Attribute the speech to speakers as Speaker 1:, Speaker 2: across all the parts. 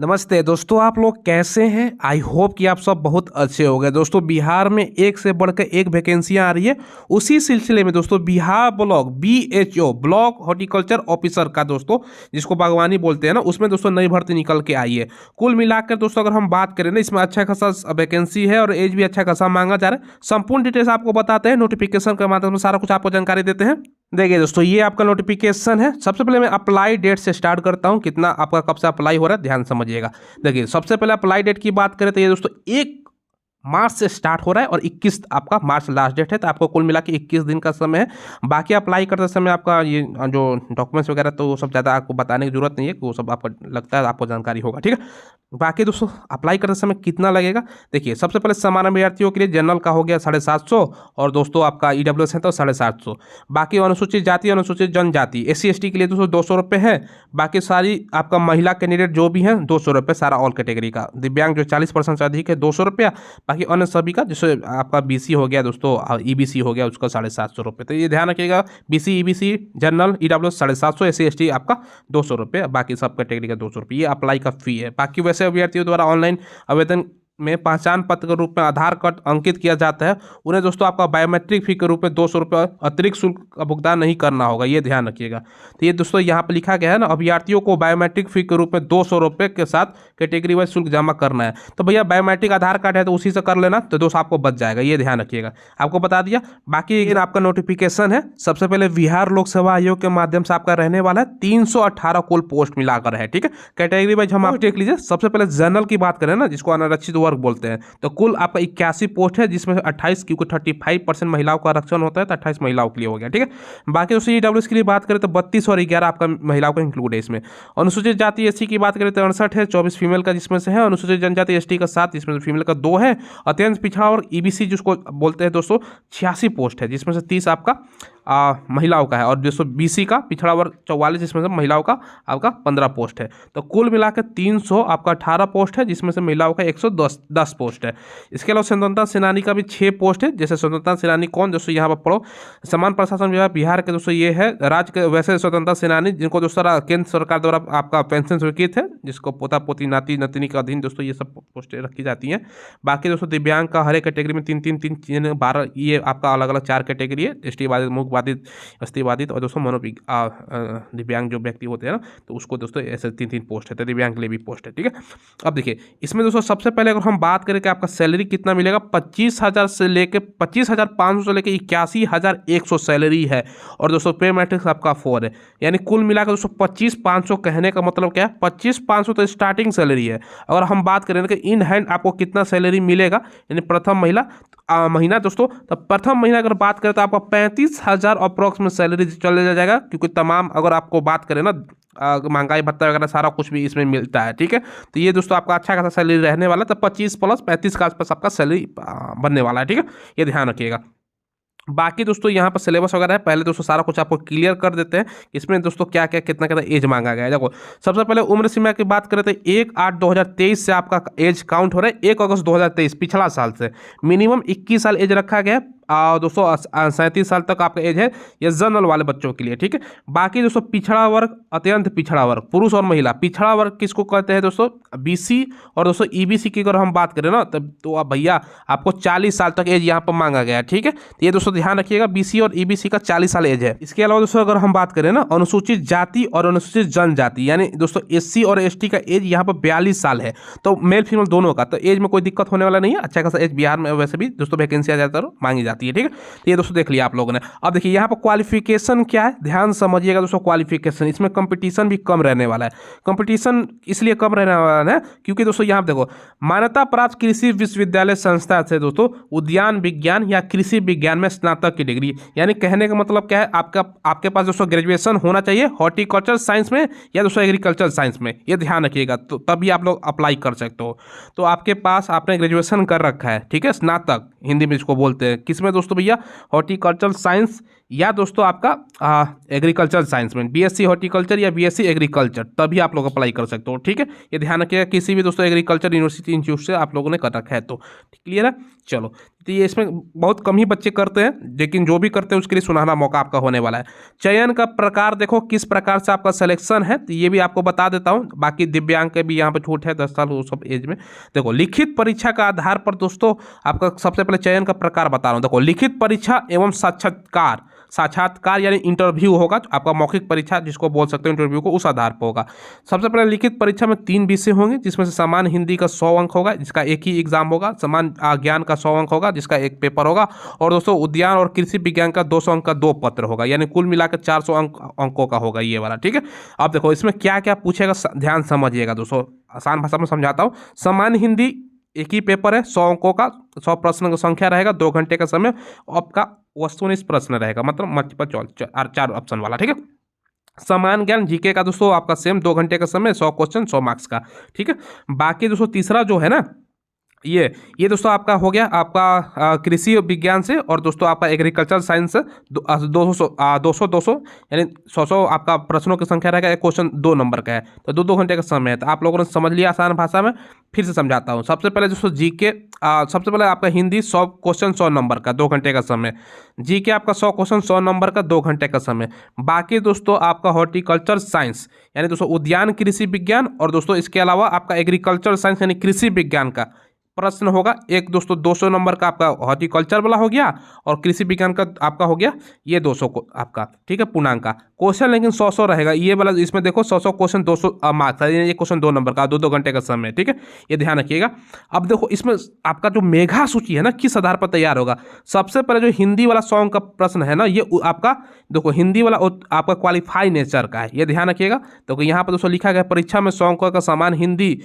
Speaker 1: नमस्ते दोस्तों, आप लोग कैसे हैं। आई होप कि आप सब बहुत अच्छे हो गए। दोस्तों बिहार में एक से बढ़कर एक वैकेंसियां आ रही है। उसी सिलसिले में दोस्तों Bihar block BHO block horticulture officer का दोस्तों, जिसको बागवानी बोलते हैं ना, उसमें दोस्तों नई भर्ती निकल के आई है। कुल मिलाकर दोस्तों अगर हम बात करें ना, इसमें अच्छा खासा वैकेंसी है और एज भी अच्छा खासा मांगा जा रहा है। संपूर्ण डिटेल्स आपको बताते हैं, नोटिफिकेशन के माध्यम से सारा कुछ आपको जानकारी देते हैं। देखिए दोस्तों, ये आपका नोटिफिकेशन है। सबसे पहले मैं अप्लाई डेट से स्टार्ट करता हूँ, कितना आपका कब से अप्लाई हो रहा है ध्यान समझिएगा। देखिए सबसे पहले अप्लाई डेट की बात करें तो ये दोस्तों 1 मार्च से स्टार्ट हो रहा है और 21 आपका मार्च लास्ट डेट है। तो आपको कुल मिला के 21 दिन का समय है। बाकी अप्लाई करते समय आपका ये जो डॉक्यूमेंट्स वगैरह तो वो सब ज़्यादा आपको बताने की जरूरत नहीं है, वो सब आपको लगता है आपको जानकारी होगा, ठीक है। बाकी दोस्तों अप्लाई करते समय कितना लगेगा, देखिए सबसे पहले सामान्य अभ्यर्थियों के लिए जनरल का हो गया 750 और दोस्तों आपका EWS है तो 750। बाकी अनुसूचित जाति अनुसूचित जनजाति SC ST के लिए दोस्तों 200 रुपये है। बाकी सारी आपका महिला कैंडिडेट जो भी हैं 200 रुपये, सारा ऑल कैटेगरी का। दिव्यांग जो 40% से अधिक है 200 रुपया। बाकी अन्य सभी का, जैसे आपका BC हो गया दोस्तों, EBC हो गया, उसका 750 रुपये। तो ये ध्यान रखिएगा, BC EBC general EWS 750, SC ST आपका 200 रुपये, बाकी सब कैटेगरी का 200 रुपये। ये अप्लाई का फी है। बाकी वैसे अभ्यर्थियों द्वारा ऑनलाइन आवेदन में पहचान पत्र के रूप में आधार कार्ड अंकित किया जाता है। उन्हें दोस्तों आपका बायोमेट्रिक फी के रूप में 200 रुपये अतिरिक्त शुल्क का भुगतान नहीं करना होगा, ये ध्यान रखिएगा। तो ये दोस्तों यहाँ पर लिखा गया है ना, अभ्यर्थियों को बायोमेट्रिक फी के रूप में 200 रुपये के साथ कैटेगरी वाइज शुल्क जमा करना है। तो भैया बायोमेट्रिक आधार कार्ड है तो उसी से कर लेना, तो दोस्तों आपको बच जाएगा, ये ध्यान रखिएगा। आपको बता दिया। बाकी आपका नोटिफिकेशन है, सबसे पहले बिहार लोक सेवा आयोग के माध्यम से आपका रहने वाला है। 318 कुल पोस्ट मिलाकर है, ठीक है। कैटेगरी वाइज हम आप देख लीजिए। सबसे पहले जनरल की बात करें ना, जिसको अनारक्षित वर्ग बोलते हैं, तो कुल आपका 81 पोस्ट है, जिसमें से 28, क्योंकि 35% महिलाओं का आरक्षण होता है तो 28 महिलाओं के लिए हो गया, ठीक है। बाकी दोस्तों EWS के लिए बात करें तो 32 और 11 आपका महिलाओं का इंक्लूड है इसमें। अनुसूचित जाति SC की बात करें तो 68 है, 24 फीमेल का जिसमें से है। अनुसूचित जनजाति ST का 7, जिसमें से फीमेल का 2 है। अत्यंत पिछड़ा और EBC जिसको बोलते हैं दोस्तों 86 पोस्ट है, जिसमें से 30 आपका महिलाओं का है। और दोस्तों BC का पिछड़ा वर्ग 44, जिसमें से महिलाओं का आपका 15 पोस्ट है। तो कुल मिलाकर 300 आपका 18 पोस्ट है, जिसमें से महिलाओं का 110 पोस्ट है। इसके अलावा स्वतंत्रता सेनानी का भी 6 पोस्ट है। जैसे स्वतंत्रता सेनानी कौन, दोस्तों यहाँ पर पढ़ो, समान प्रशासन विभाग बिहार के दोस्तों ये है राज्य के वैसे स्वतंत्रता सेनानी जिनको दोस्तों केंद्र सरकार द्वारा आपका पेंशन स्वीकृत है, जिसको पोता पोती नाती नतनी का अधीन दोस्तों ये सब पोस्टें रखी जाती हैं। बाकी दोस्तों दिव्यांग का हर एक कैटेगरी में 3 12 ये आपका अलग अलग 4 कैटेगरी है। ST बाधित, मूक बाधित, अस्थि बाधित और दोस्तों दिव्यांग जो व्यक्ति होते हैं ना, तो उसको दोस्तों ऐसे 3 पोस्ट है। तो दिव्यांग के लिए भी पोस्ट है, ठीक है। अब देखिए इसमें दोस्तों सबसे पहले अगर हम बात करें कि आपका सैलरी कितना मिलेगा, 25,000 से लेके 25,500 से लेके 81,100 सैलरी है। और दोस्तों पे मैट्रिक्स आपका 4 है, यानी कुल मिलाकर दोस्तों 25,500 कहने का मतलब क्या है, 25,500 तो स्टार्टिंग सैलरी है। अगर हम बात करें कि इन हैंड आपको कितना सैलरी मिलेगा, यानी प्रथम महीना दोस्तों, तो प्रथम महीना अगर बात करें तो आपका 35,000 अप्रॉक्स में सैलरी चले जाएगा, क्योंकि तमाम अगर आपको बात करें ना महंगाई भत्ता वगैरह सारा कुछ भी इसमें मिलता है, ठीक है। तो ये दोस्तों आपका अच्छा खासा सैलरी रहने वाला है। तो 25 + 35 के आसपास आपका सैलरी बनने वाला है, ठीक है। ये ध्यान रखिएगा। बाकी दोस्तों यहाँ पर सिलेबस वगैरह है, पहले दोस्तों सारा कुछ आपको क्लियर कर देते हैं। इसमें दोस्तों क्या क्या कितना कितना एज मांगा गया है। देखो सबसे पहले उम्र सीमा की बात करें तो 1/8/2023 से आपका एज काउंट हो रहा है। 1 अगस्त 2023 पिछला साल से मिनिमम 21 साल एज रखा गया है। दोस्तों 37 साल तक आपका एज है, ये जनरल वाले बच्चों के लिए, ठीक है। बाकी दोस्तों पिछड़ा वर्ग, अत्यंत पिछड़ा वर्ग, पुरुष और महिला। पिछड़ा वर्ग किसको कहते हैं दोस्तों, BC। और दोस्तों EBC की अगर हम बात करें ना, तब तो अब भैया आपको 40 साल तक एज यहाँ पर मांगा गया है, ठीक है। तो ये दोस्तों ध्यान रखिएगा, BC और EBC का 40 साल एज है। इसके अलावा दोस्तों अगर हम बात करें ना अनुसूचित जाति और अनुसूचित जनजाति, यानी दोस्तों SC और ST का एज यहाँ पर 42 साल है। तो मेल फीमेल दोनों का, तो एज में कोई दिक्कत होने वाला नहीं है। अच्छा खासा एज बिहार में वैसे भी दोस्तों वैकेंसी ज़्यादातर मांगी जाती है, ठीक है। तो ये दोस्तों देख लिया आप लोगों ने। अब देखिए यहाँ पर क्वालिफिकेशन क्या है, ध्यान समझिएगा दोस्तों। क्वालिफिकेशन इसमें कंपटीशन भी कम रहने वाला है। कंपटीशन इसलिए कम रहने वाला है क्योंकि दोस्तों यहाँ देखो, मान्यता प्राप्त कृषि विश्वविद्यालय संस्था से दोस्तों उद्यान विज्ञान या कृषि विज्ञान में स्नातक की डिग्री, यानी कहने का मतलब क्या है, आपके पास दोस्तों ग्रेजुएशन होना चाहिए हॉर्टिकल्चर साइंस में या दोस्तों एग्रीकल्चर साइंस में, ये ध्यान रखिएगा। तो तभी आप लोग अप्लाई कर सकते हो। तो आपके पास आपने ग्रेजुएशन कर रखा है, ठीक है, स्नातक हिंदी में इसको बोलते हैं। किसमें दोस्तों भैया, हॉर्टिकल्चर साइंस या दोस्तों आपका एग्रीकल्चर साइंस में बीएससी हॉर्टिकल्चर या बीएससी एग्रीकल्चर, तभी आप लोग अप्लाई कर सकते हो। ठीक है, ये ध्यान रखिएगा, किसी भी दोस्तों एग्रीकल्चर यूनिवर्सिटी इंस्टीट्यूट से आप लोगों ने कर रखा है तो क्लियर है। चलो, तो ये इसमें बहुत कम ही बच्चे करते हैं, लेकिन जो भी करते हैं उसके लिए सुनहरा मौका आपका होने वाला है। चयन का प्रकार देखो किस प्रकार से आपका सिलेक्शन है, तो ये भी आपको बता देता हूँ। बाकी दिव्यांग के भी यहाँ पे छूट है 10 साल वो सब एज में। देखो, लिखित परीक्षा का आधार पर दोस्तों आपका सबसे पहले चयन का प्रकार बता रहा हूँ। देखो, लिखित परीक्षा एवं साक्षात्कार यानी इंटरव्यू होगा, आपका मौखिक परीक्षा जिसको बोल सकते हो इंटरव्यू को, उस आधार पर होगा। सबसे पहले लिखित परीक्षा में 3 विषय होंगे, जिसमें से सामान्य हिंदी का 100 अंक होगा, जिसका एक ही एग्जाम होगा। सामान्य ज्ञान का 100 अंक होगा, जिसका एक पेपर होगा। और दोस्तों उद्यान और कृषि विज्ञान का 200 अंक का 2 पत्र होगा, यानी कुल मिलाकर 400 अंकों का होगा ये वाला। ठीक है, अब देखो इसमें क्या क्या पूछेगा, ध्यान समझिएगा दोस्तों, आसान भाषा में समझाता हूँ। सामान्य हिंदी एक ही पेपर है, 100 अंकों का, 100 प्रश्न की संख्या रहेगा, 2 घंटे का समय, आपका वस्तुनिष्ठ प्रश्न रहेगा, मतलब मल्टीपल चॉइस 4 ऑप्शन वाला। ठीक है, समान ज्ञान जीके का दोस्तों आपका सेम 2 घंटे का समय, 100 क्वेश्चन 100 मार्क्स का। ठीक है, बाकी दोस्तों तीसरा जो है ना, ये दोस्तों आपका हो गया आपका कृषि विज्ञान से, और दोस्तों आपका एग्रीकल्चर साइंस से 200 यानी 100 आपका प्रश्नों की संख्या रहेगा। एक क्वेश्चन 2 नंबर का है, तो 2 घंटे का समय है। तो आप लोगों ने समझ लिया आसान भाषा में, फिर से समझाता हूँ। सबसे पहले दोस्तों जीके, सबसे पहले आपका हिंदी 100 क्वेश्चन 100 नंबर का 2 घंटे का समय। जीके आपका 100 क्वेश्चन 100 नंबर का 2 घंटे का समय। बाकी दोस्तों आपका हॉर्टिकल्चर साइंस यानी दोस्तों उद्यान कृषि विज्ञान, और दोस्तों इसके अलावा आपका एग्रीकल्चर साइंस यानी कृषि विज्ञान का प्रश्न होगा एक दोस्तों 200 नंबर का आपका हॉर्टिकल्चर वाला हो गया, और कृषि विज्ञान का आपका हो गया ये 200 को आपका। ठीक है, पूर्णांक का क्वेश्चन लेकिन 100 रहेगा ये वाला। इसमें देखो 100 क्वेश्चन 200 मार्क्स, ये क्वेश्चन 2 नंबर का 2 घंटे का समय। ठीक है, ये ध्यान रखिएगा। अब देखो इसमें आपका जो मेघा सूची है ना, किस आधार पर तैयार होगा। सबसे पहले जो हिंदी वाला 100 का प्रश्न है ना, ये आपका देखो हिंदी वाला आपका क्वालिफाई नेचर का है, ये ध्यान रखिएगा। तो यहाँ पर दोस्तों लिखा गया परीक्षा में 100 का समान हिंदी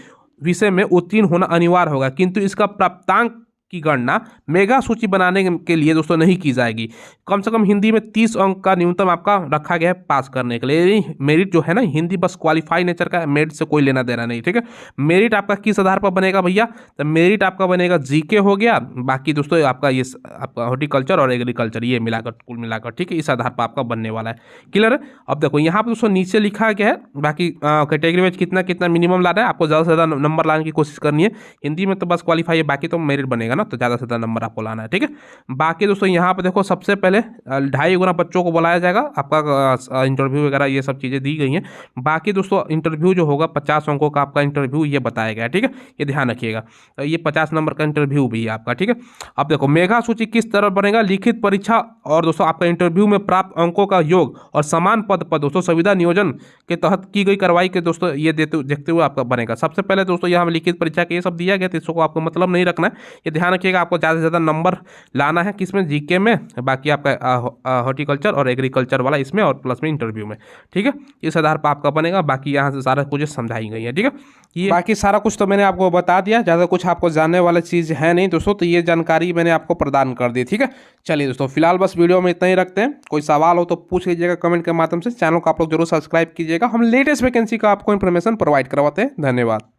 Speaker 1: विषय में उत्तीर्ण होना अनिवार्य होगा, किंतु इसका प्राप्तांक की गणना मेगा सूची बनाने के लिए दोस्तों नहीं की जाएगी। कम से कम हिंदी में 30 अंक का न्यूनतम आपका रखा गया है पास करने के लिए। मेरिट जो है ना, हिंदी बस क्वालिफाई नेचर का, मेरिट से कोई लेना देना नहीं। ठीक है, मेरिट आपका किस आधार पर बनेगा भैया, तो मेरिट आपका बनेगा जीके हो गया, बाकी दोस्तों आपका ये आपका हॉर्टिकल्चर और एग्रीकल्चर ये मिलाकर कुल मिलाकर। ठीक है, इस आधार पर आपका बनने वाला है। क्लियर है। अब देखो यहाँ पर दोस्तों नीचे लिखा गया है बाकी कैटेगरी में कितना कितना मिनिमम लाना है, आपको ज़्यादा से ज़्यादा नंबर लाने की कोशिश करनी है। हिंदी में तो बस क्वालिफाई है, बाकी तो मेरिट बनेगा ना, तो ज़्यादा से ज़्यादा नंबर आपको लाना है। ठीक है, बाकी दोस्तों यहाँ पे देखो सबसे पहले 2.5 गुना बच्चों को बुलाया जाएगा, आपका इंटरव्यू वगैरह ये सब चीज़ें दी गई हैं। बाकी दोस्तों इंटरव्यू जो होगा 50 अंकों का आपका इंटरव्यू ये बताया गया है। ठीक है, ये ध्यान रखिएगा, ये 50 नंबर का इंटरव्यू भी है आपका। ठीक है, अब देखो मेगा सूची किस तरह बनेगा, लिखित परीक्षा और दोस्तों आपका इंटरव्यू में प्राप्त अंकों का योग और समान पद पर दोस्तों संविदा नियोजन के तहत की गई कार्रवाई के दोस्तों ये देखते हुए आपका बनेगा। सबसे पहले दोस्तों यहाँ लिखित परीक्षा के ये सब दिया गया, तो इसको आपको मतलब नहीं रखना है, ये ध्यान रखिएगा। आपको ज़्यादा से ज़्यादा नंबर लाना है किसमें, जीके में, बाकी आपका हॉर्टिकल्चर और एग्रीकल्चर वाला इसमें, और प्लस में इंटरव्यू में। ठीक है, इस आधार पर आपका बनेगा। बाकी यहाँ से सारा कुछ समझाई गई है। ठीक है, ये बाकी सारा कुछ तो मैंने आपको बता दिया, ज़्यादा कुछ आपको जानने वाली चीज़ है नहीं दोस्तों, तो ये जानकारी मैंने आपको प्रदान कर दी। ठीक है, चलिए दोस्तों फिलहाल बस वीडियो में इतना ही रखते हैं। कोई सवाल हो तो पूछ लीजिएगा कमेंट के माध्यम से। चैनल को आप लोग जरूर सब्सक्राइब कीजिएगा, हम लेटेस्ट वैकेंसी का आपको इन्फॉर्मेशन प्रोवाइड करवाते हैं। धन्यवाद।